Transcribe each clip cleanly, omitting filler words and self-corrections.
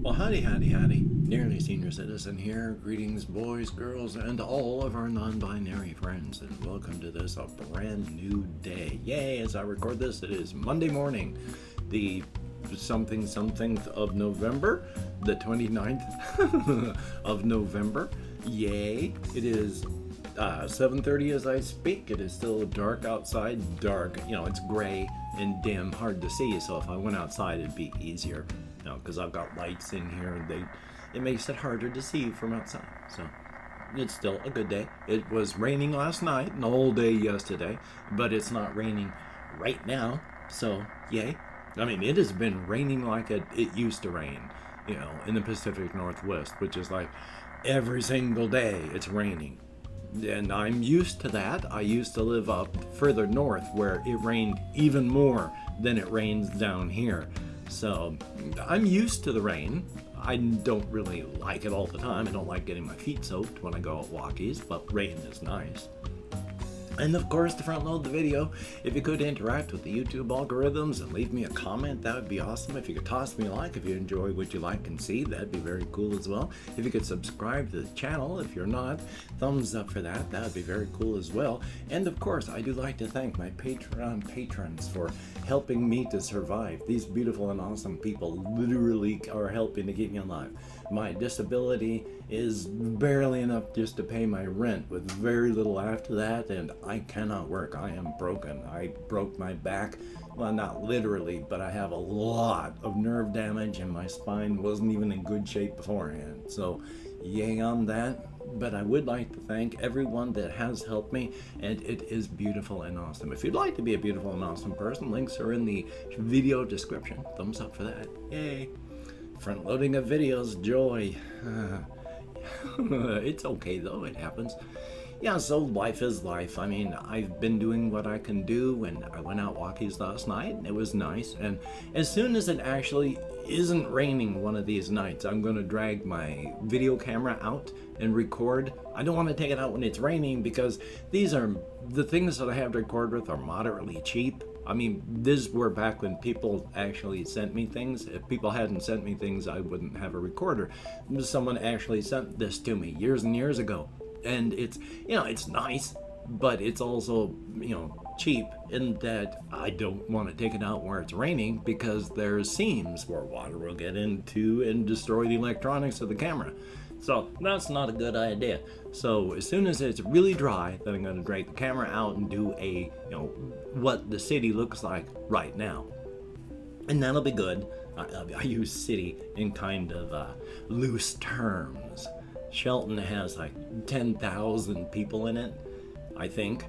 Well, howdy, howdy, howdy. Nearly Senior Citizen here. Greetings, boys, girls, and all of our non-binary friends, and welcome to this, a brand new day. Yay, as I record this, it is Monday morning, the something of November, the 29th of November. Yay, it is 7:30 as I speak. It is still dark outside. Dark, it's gray and dim, hard to see, so if I went outside, it'd be easier. Because I've got lights in here, it makes it harder to see from outside. So it's still a good day. It was raining last night and all day yesterday, but it's not raining right now. So yay! I mean, it has been raining like it used to rain, in the Pacific Northwest, which is like every single day it's raining. And I'm used to that. I used to live up further north where it rained even more than it rains down here. So I'm used to the rain. I don't really like it all the time. I don't like getting my feet soaked when I go out walkies, but rain is nice. And of course, to front load the video, if you could interact with the YouTube algorithms and leave me a comment, that would be awesome. If you could toss me a like if you enjoy what you like and see, that'd be very cool as well. If you could subscribe to the channel, if you're not, thumbs up for that, that would be very cool as well. And of course, I do like to thank my Patreon patrons for helping me to survive. These beautiful and awesome people literally are helping to keep me alive. My disability is barely enough just to pay my rent, with very little after that, and I cannot work. I am broken. I broke my back. Well, not literally, but I have a lot of nerve damage, and my spine wasn't even in good shape beforehand. So, yay on that. But I would like to thank everyone that has helped me, and it is beautiful and awesome. If you'd like to be a beautiful and awesome person, links are in the video description. Thumbs up for that. Yay. Front loading of videos, joy. It's okay though, it happens. Yeah, so life is life. I mean, I've been doing what I can do, and I went out walkies last night, and it was nice. And as soon as it actually isn't raining one of these nights, I'm going to drag my video camera out and record. I don't want to take it out when it's raining, because the things that I have to record with are moderately cheap. I mean, these were back when people actually sent me things. If people hadn't sent me things, I wouldn't have a recorder. Someone actually sent this to me years and years ago. And it's nice, but it's also, cheap in that I don't want to take it out where it's raining, because there's seams where water will get into and destroy the electronics of the camera. So that's not a good idea. So as soon as it's really dry, then I'm going to drag the camera out and do what the city looks like right now. And that'll be good. I use city in kind of loose terms. Shelton has like 10,000 people in it, I think.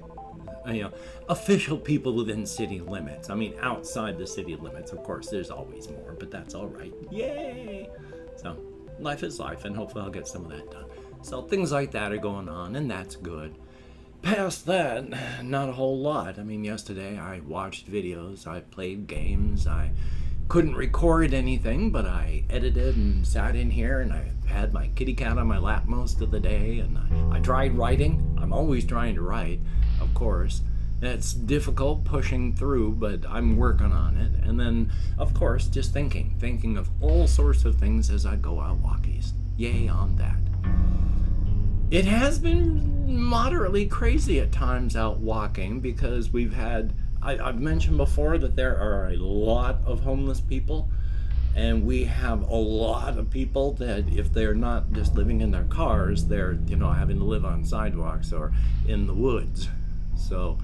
Official people within city limits. I mean, outside the city limits, of course, there's always more, but that's all right. Yay! So, life is life, and hopefully I'll get some of that done. So things like that are going on, and that's good. Past that, not a whole lot. I mean, yesterday I watched videos, I played games, I couldn't record anything, but I edited and sat in here, and I had my kitty cat on my lap most of the day, and I tried writing. I'm always trying to write, of course. It's difficult pushing through, but I'm working on it. And then, of course, just thinking of all sorts of things as I go out walkies. Yay on that. It has been moderately crazy at times out walking, because I've mentioned before that there are a lot of homeless people, and we have a lot of people that, if they're not just living in their cars, they're having to live on sidewalks or in the woods. So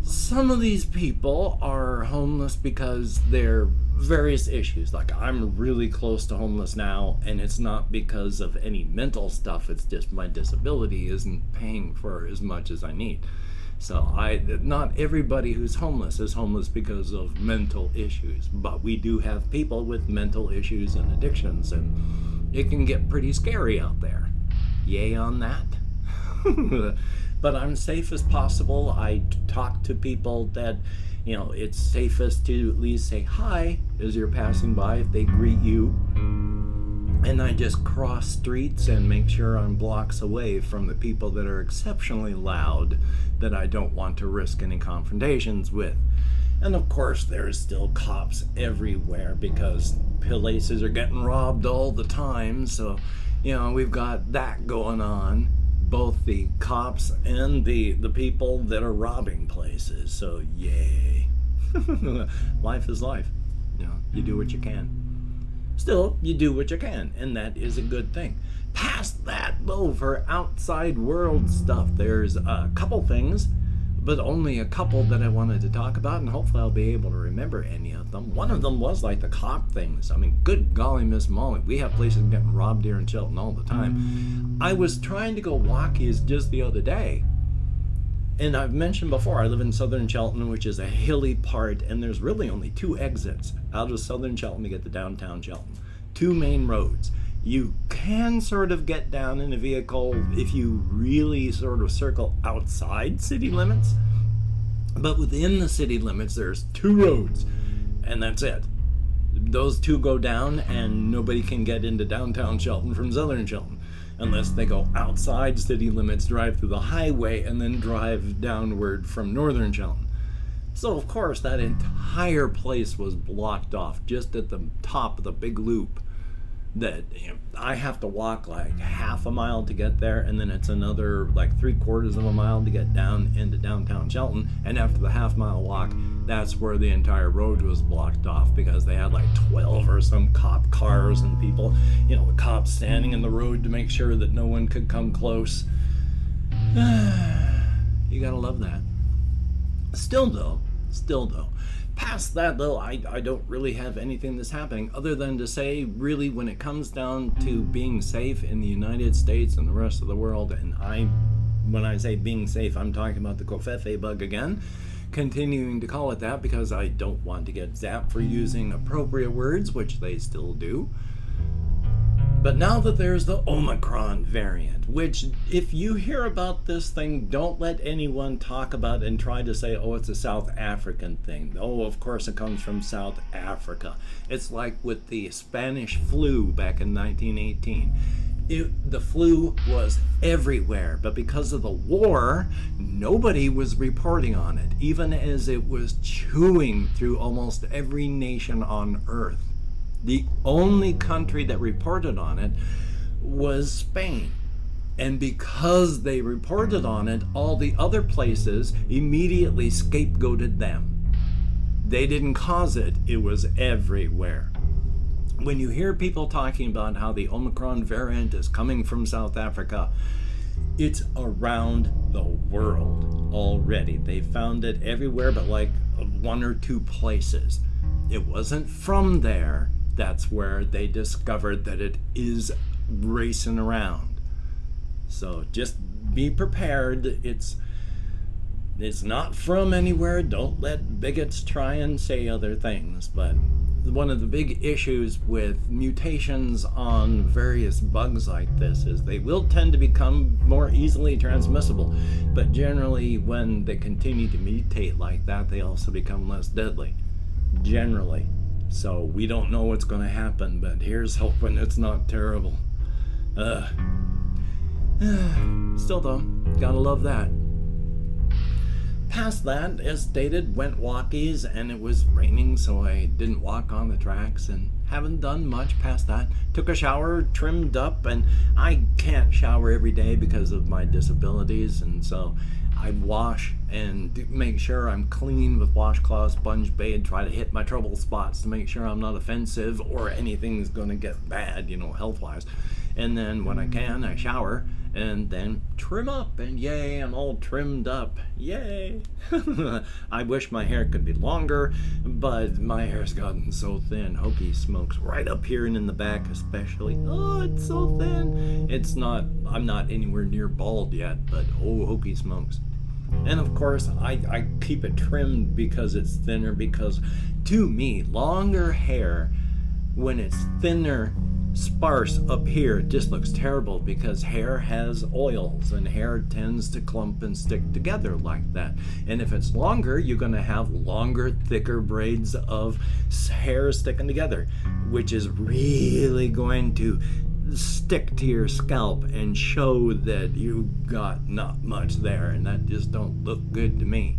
some of these people are homeless because they're various issues. Like, I'm really close to homeless now, and it's not because of any mental stuff. It's just my disability isn't paying for as much as I need. So not everybody who's homeless is homeless because of mental issues, but we do have people with mental issues and addictions, and it can get pretty scary out there. Yay on that. But I'm safe as possible. I talk to people that, it's safest to at least say hi as you're passing by if they greet you. And I just cross streets and make sure I'm blocks away from the people that are exceptionally loud that I don't want to risk any confrontations with. And of course, there's still cops everywhere because places are getting robbed all the time. So, we've got that going on. Both the cops and the people that are robbing places. So, yay. Life is life. You do what you can. Still, you do what you can, and that is a good thing. Past that, though, for outside world stuff, there's a couple things, but only a couple that I wanted to talk about, and hopefully I'll be able to remember any of them. One of them was like the cop things. I mean, good golly, Miss Molly, we have places getting robbed here in Shelton all the time. I was trying to go walkies just the other day, and I've mentioned before, I live in southern Shelton, which is a hilly part, and there's really only 2 exits out of southern Shelton to get to downtown Shelton. 2 main roads. You can sort of get down in a vehicle if you really sort of circle outside city limits, but within the city limits, there's 2 roads, and that's it. Those 2 go down, and nobody can get into downtown Shelton from southern Shelton unless they go outside city limits, drive through the highway, and then drive downward from northern Shelton. So, of course, that entire place was blocked off just at the top of the big loop that I have to walk like half a mile to get there, and then it's another like 3/4 of a mile to get down into downtown Shelton. And after the half-mile walk, that's where the entire road was blocked off because they had like 12 or some cop cars and people, the cops standing in the road to make sure that no one could come close. You gotta love that. Still though, past that though, I don't really have anything that's happening other than to say, really, when it comes down to being safe in the United States and the rest of the world, and when I say being safe, I'm talking about the Covfefe bug again, continuing to call it that because I don't want to get zapped for using appropriate words, which they still do. But now that there's the Omicron variant, which if you hear about this thing, don't let anyone talk about and try to say, oh, it's a South African thing. Oh, of course it comes from South Africa. It's like with the Spanish flu back in 1918. The flu was everywhere, but because of the war, nobody was reporting on it, even as it was chewing through almost every nation on Earth. The only country that reported on it was Spain. And because they reported on it, all the other places immediately scapegoated them. They didn't cause it, it was everywhere. When you hear people talking about how the Omicron variant is coming from South Africa, it's around the world already. They found it everywhere but like 1 or 2 places. It wasn't from there. That's where they discovered that it is racing around. So just be prepared. It's not from anywhere. Don't let bigots try and say other things. But one of the big issues with mutations on various bugs like this is they will tend to become more easily transmissible. But generally, when they continue to mutate like that, they also become less deadly. Generally. So we don't know what's going to happen, but here's hoping it's not terrible. Still though, gotta love that. Past that, as stated, went walkies, and it was raining, so I didn't walk on the tracks and haven't done much past that. Took a shower, trimmed up, and I can't shower every day because of my disabilities, and so I wash and make sure I'm clean with washcloth, sponge bathe, try to hit my trouble spots to make sure I'm not offensive or anything's going to get bad, health-wise. And then when I can, I shower and then trim up, and yay, I'm all trimmed up. Yay! I wish my hair could be longer, but my hair's gotten so thin. Hokey smokes right up here and in the back especially. Oh, it's so thin. I'm not anywhere near bald yet, but oh, hokey smokes. And of course, I keep it trimmed because it's thinner, because to me, longer hair, when it's thinner, sparse up here, it just looks terrible because hair has oils and hair tends to clump and stick together like that. And if it's longer, you're going to have longer, thicker braids of hair sticking together, which is really going to stick to your scalp and show that you got not much there, and that just don't look good to me.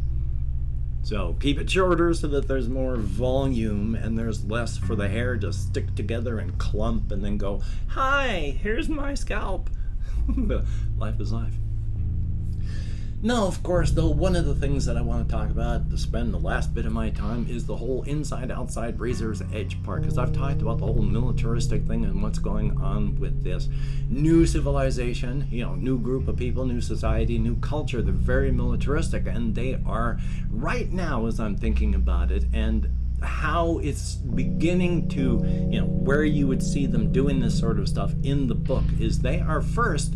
So keep it shorter so that there's more volume and there's less for the hair to stick together and clump and then go, hi, here's my scalp. Life is life. Now, of course, though, one of the things that I want to talk about to spend the last bit of my time is the whole inside-outside razor's edge part, because I've talked about the whole militaristic thing and what's going on with this new civilization, new group of people, new society, new culture. They're very militaristic, and they are right now, as I'm thinking about it, and how it's beginning to, where you would see them doing this sort of stuff in the book is they are first,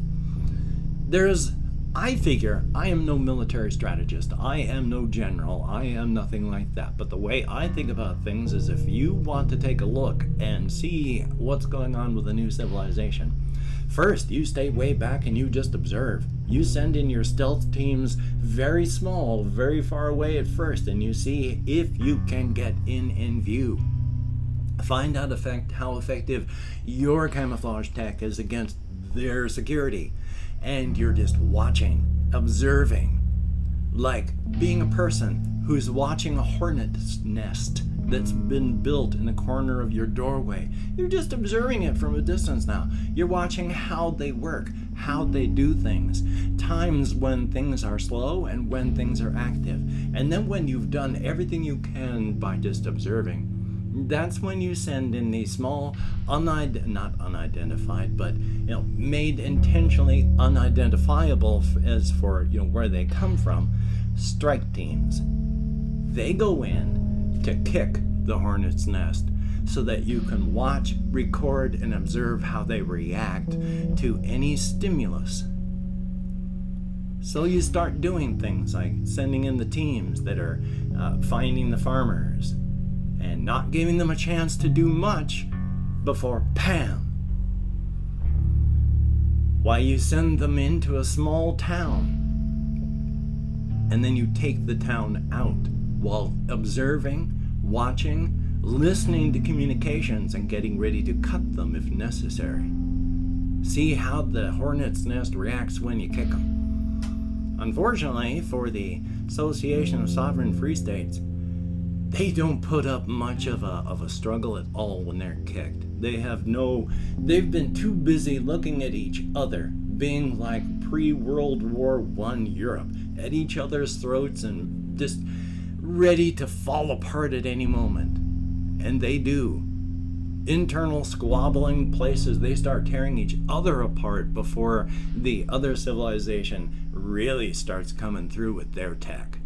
I figure I am no military strategist. I am no general. I am nothing like that. But the way I think about things is if you want to take a look and see what's going on with a new civilization, first you stay way back and you just observe. You send in your stealth teams very small, very far away at first, and you see if you can get in view. Find out how effective your camouflage tech is against their security. And you're just watching, observing, like being a person who's watching a hornet's nest that's been built in the corner of your doorway. You're just observing it from a distance now. You're watching how they work, how they do things, times when things are slow and when things are active. And then when you've done everything you can by just observing, that's when you send in the small, not unidentified, but made intentionally unidentifiable as for where they come from, strike teams. They go in to kick the hornet's nest so that you can watch, record, and observe how they react to any stimulus. So you start doing things like sending in the teams that are finding the farmers, and not giving them a chance to do much before PAM. Why, you send them into a small town, and then you take the town out while observing, watching, listening to communications, and getting ready to cut them if necessary. See how the hornet's nest reacts when you kick them. Unfortunately, for the Association of Sovereign Free States, they don't put up much of a struggle at all when they're kicked. They've been too busy looking at each other, being like pre-World War I Europe, at each other's throats and just ready to fall apart at any moment. And they do. Internal squabbling places, they start tearing each other apart before the other civilization really starts coming through with their tech.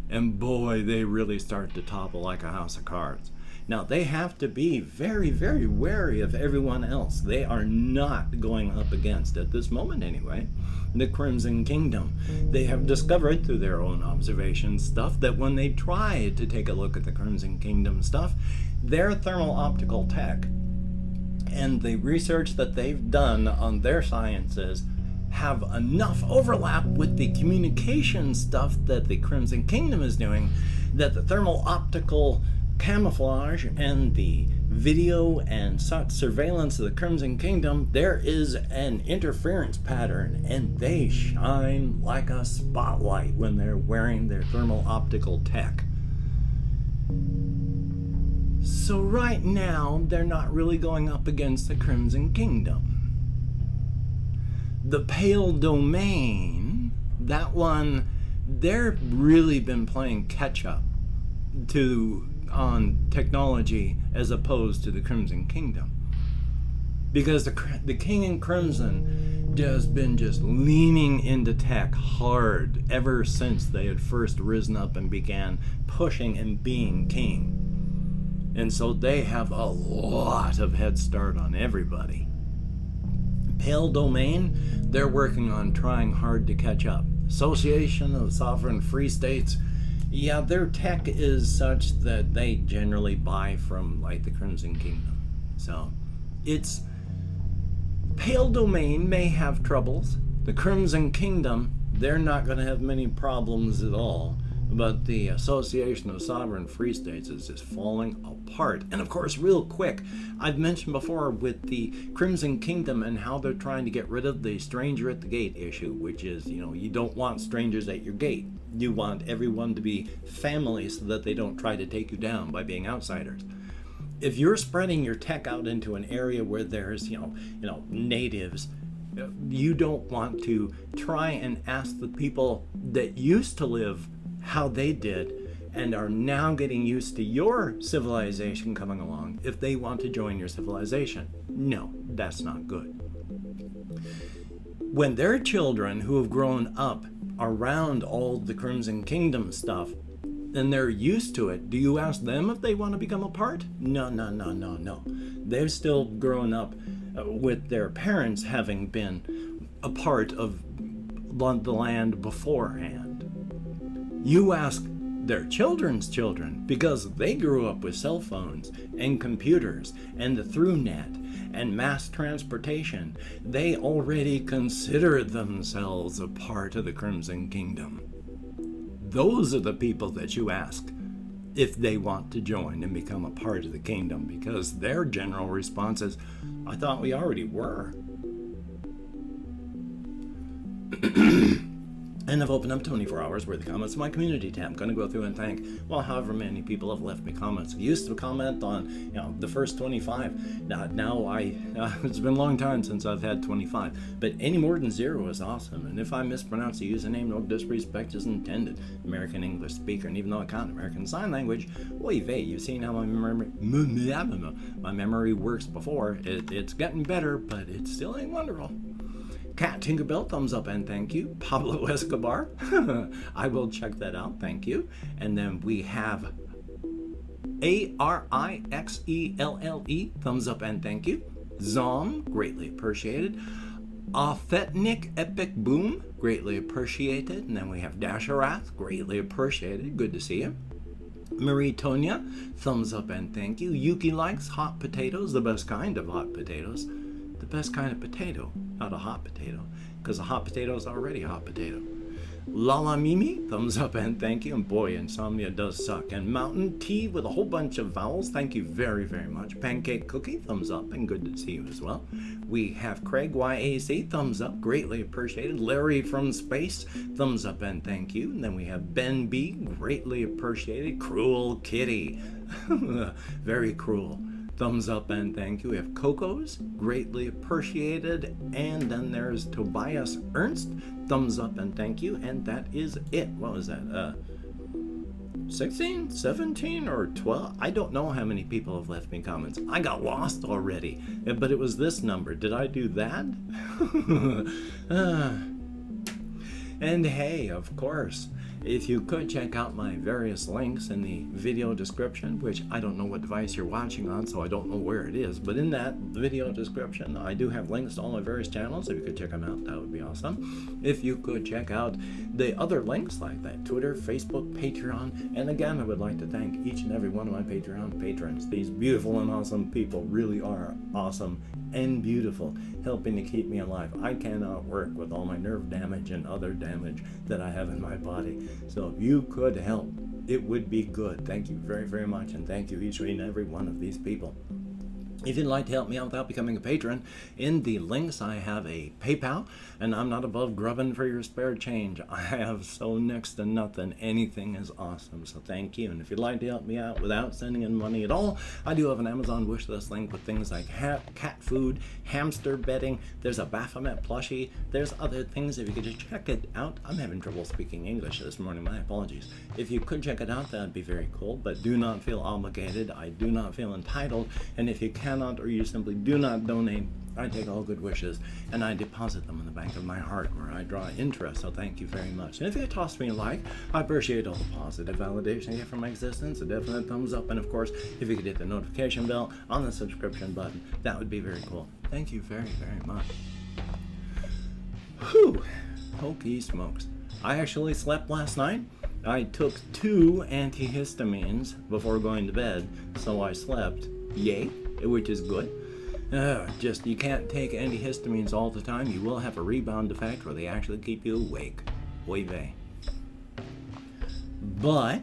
And boy, they really start to topple like a house of cards. Now, they have to be very, very wary of everyone else. They are not going up against, at this moment anyway, the Crimson Kingdom. They have discovered through their own observation stuff that when they try to take a look at the Crimson Kingdom stuff, their thermal optical tech and the research that they've done on their sciences have enough overlap with the communication stuff that the Crimson Kingdom is doing that the thermal optical camouflage and the video and such surveillance of the Crimson Kingdom, there is an interference pattern, and they shine like a spotlight when they're wearing their thermal optical tech. So right now, they're not really going up against the Crimson Kingdom. The Pale Domain, that one, they've really been playing catch-up on technology as opposed to the Crimson Kingdom. Because the King in Crimson has been just leaning into tech hard ever since they had first risen up and began pushing and being king. And so they have a lot of head start on everybody. Pale Domain, they're working on trying hard to catch up. Association of Sovereign Free States, yeah, their tech is such that they generally buy from like the Crimson Kingdom. So it's Pale Domain may have troubles. The Crimson Kingdom, they're not going to have many problems at all. but the Association of Sovereign Free States is just falling apart. And of course, real quick, I've mentioned before with the Crimson Kingdom and how they're trying to get rid of the stranger at the gate issue, which is, you don't want strangers at your gate. You want everyone to be family so that they don't try to take you down by being outsiders. If you're spreading your tech out into an area where there's, natives, you don't want to try and ask the people that used to live how they did and are now getting used to your civilization coming along if they want to join your civilization. No, that's not good. When their children who have grown up around all the Crimson Kingdom stuff and they're used to it, do you ask them if they want to become a part? No. They've still grown up with their parents having been a part of the land beforehand. You ask their children's children because they grew up with cell phones and computers and the ThruNet and mass transportation. They already consider themselves a part of the Crimson Kingdom. Those are the people that you ask if they want to join and become a part of the kingdom, because their general response is, I thought we already were. And I've opened up 24 hours worth of comments in my community tab. I'm going to go through and thank, however many people have left me comments. I used to comment on, the first 25. Now it's been a long time since I've had 25. But any more than 0 is awesome. And if I mispronounce the username, no disrespect is intended. American English speaker, and even though I can't American Sign Language, oy vey, you've seen how my memory works before. It's getting better, but it still ain't wonderful. Cat Tinkerbell, thumbs up and thank you. Pablo Escobar, I will check that out, thank you. And then we have ARIXELLE, thumbs up and thank you. Zom, greatly appreciated. Thetnik Epic Boom, greatly appreciated. And then we have Dasharath, greatly appreciated, good to see you. Marie Tonya, thumbs up and thank you. Yuki likes hot potatoes, the best kind of hot potatoes. The best kind of potato, not a hot potato, because a hot potato is already a hot potato. Lala Mimi, thumbs up and thank you. And boy, insomnia does suck. And Mountain Tea with a whole bunch of vowels, thank you very, very much. Pancake Cookie, thumbs up and good to see you as well. We have Craig YAC, thumbs up, greatly appreciated. Larry from Space, thumbs up and thank you. And then we have Ben B, greatly appreciated. Cruel Kitty, very cruel. Thumbs up and thank you. We have Coco's, greatly appreciated. And then there's Tobias Ernst, thumbs up and thank you. And that is it. What was that? 16, 17, or 12? I don't know how many people have left me comments. I got lost already. But it was this number. Did I do that? And hey, of course, if you could check out my various links in the video description, which I don't know what device you're watching on, so I don't know where it is, but in that video description, I do have links to all my various channels. If you could check them out, that would be awesome. If you could check out the other links like that, Twitter, Facebook, Patreon, and again, I would like to thank each and every one of my Patreon patrons. These beautiful and awesome people really are awesome and beautiful, helping to keep me alive. I cannot work with all my nerve damage and other damage that I have in my body. So if you could help, it would be good. Thank you very, very much, and thank you each and every one of these people. If you'd like to help me out without becoming a patron, in the links I have a PayPal, and I'm not above grubbing for your spare change. I have so next to nothing. Anything is awesome, so thank you. And if you'd like to help me out without sending in money at all, I do have an Amazon wish list link with things like cat food, hamster bedding, there's a Baphomet plushie, there's other things. If you could just check it out. I'm having trouble speaking English this morning, my apologies. If you could check it out, that'd be very cool, but do not feel obligated. I do not feel entitled, and if you cannot or you simply do not donate, I take all good wishes and I deposit them in the bank of my heart where I draw interest, so thank you very much. And if you could toss me a like, I appreciate all the positive validation I get from my existence, a definite thumbs up, and of course, if you could hit the notification bell on the subscription button, that would be very cool. Thank you very, very much. Whew, Hokey smokes. I actually slept last night. I took 2 antihistamines before going to bed, so I slept. Yay, which is good. Just, you can't take antihistamines all the time. You will have a rebound effect where they actually keep you awake. Oy vey. But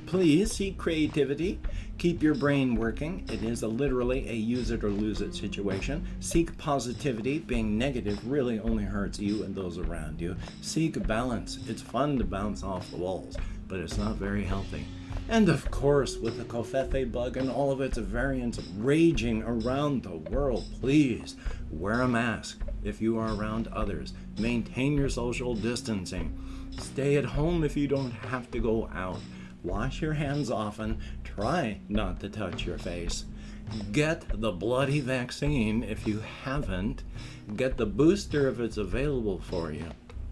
please seek creativity. Keep your brain working. It is literally a use it or lose it situation. Seek positivity. Being negative really only hurts you and those around you. Seek balance. It's fun to bounce off the walls, but it's not very healthy. And of course, with the covfefe bug and all of its variants raging around the world, please wear a mask if you are around others. Maintain your social distancing. Stay at home if you don't have to go out. Wash your hands often. Try not to touch your face. Get the bloody vaccine if you haven't. Get the booster if it's available for you.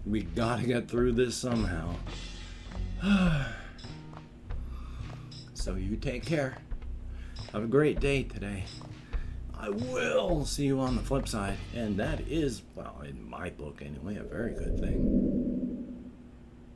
We gotta get through this somehow. So you take care. Have a great day today. I will see you on the flip side. And that is, well, in my book anyway, a very good thing.